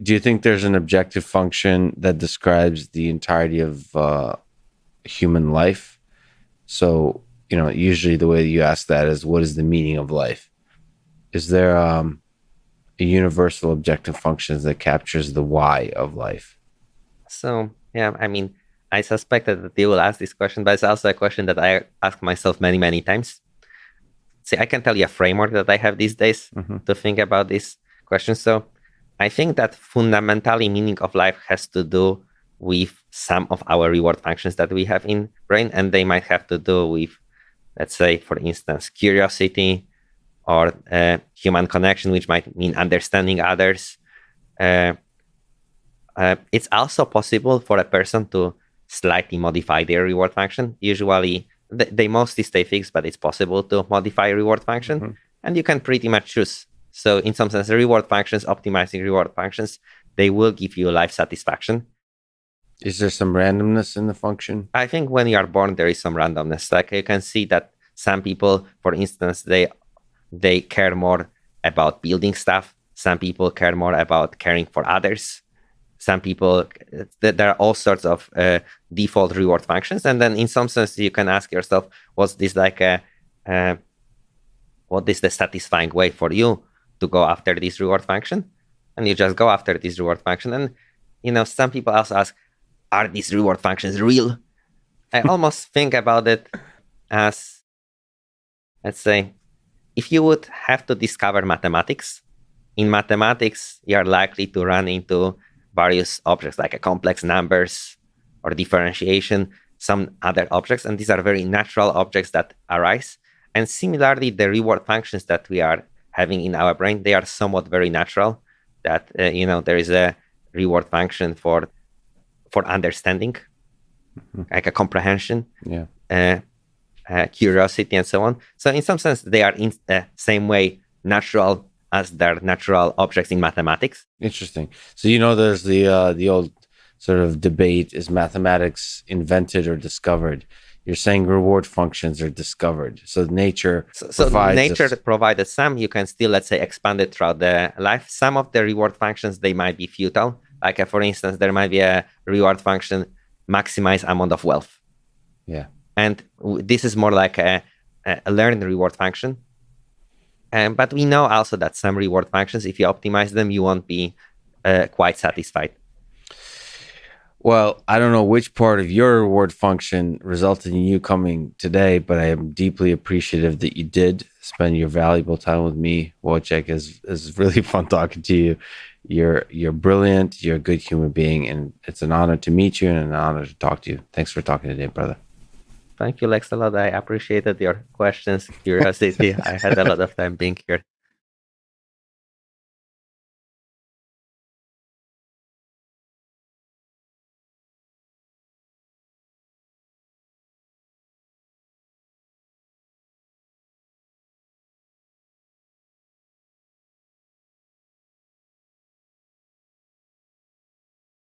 Do you think there's an objective function that describes the entirety of human life? So, usually the way you ask that is, what is the meaning of life? Is there a universal objective function that captures the why of life? So, yeah, I mean, I suspected that you will ask this question, but it's also a question that I ask myself many, many times. See, I can tell you a framework that I have these days Hmm. to think about this question. So, I think that fundamentally meaning of life has to do with some of our reward functions that we have in brain, and they might have to do with, let's say, for instance, curiosity or human connection, which might mean understanding others. Uh, it's also possible for a person to slightly modify their reward function. Usually, they mostly stay fixed, but it's possible to modify reward function, Hmm. and you can pretty much choose. So, in some sense, reward functions, optimizing reward functions, they will give you life satisfaction. Is there some randomness in the function? I think when you are born, there is some randomness. Like you can see that some people, for instance, they care more about building stuff. Some people care more about caring for others. Some people, there are all sorts of default reward functions, and then in some sense you can ask yourself, was this like uh, what is the satisfying way for you to go after this reward function? And you just go after this reward function. And some people also ask, are these reward functions real? I almost think about it as, let's say, if you would have to discover mathematics, in mathematics, you're likely to run into various objects like complex numbers or differentiation, some other objects, and these are very natural objects that arise. And similarly, the reward functions that we are having in our brain, they are somewhat very natural. That there is a reward function for understanding, Mhm. like a comprehension, Yeah. uh, curiosity, and so on. So in some sense, they are in the same way natural as their natural objects in mathematics. Interesting. So there's the old sort of debate: is mathematics invented or discovered? You're saying reward functions are discovered. So nature So provides nature us. provided some, you can still, let's say, expand it throughout the life. Some of the reward functions, they might be futile. Like, for instance, there might be a reward function, maximize amount of wealth. Yeah. And this is more like a learned reward function. But we know also that some reward functions, if you optimize them, you won't be quite satisfied. Well, I don't know which part of your reward function resulted in you coming today, but I am deeply appreciative that you did spend your valuable time with me. Wojciech, is really fun talking to you. You're brilliant. You're a good human being, and it's an honor to meet you and an honor to talk to you. Thanks for talking today, brother. Thank you, Lex, a lot. I appreciated your questions, curiosity. I had a lot of time being here.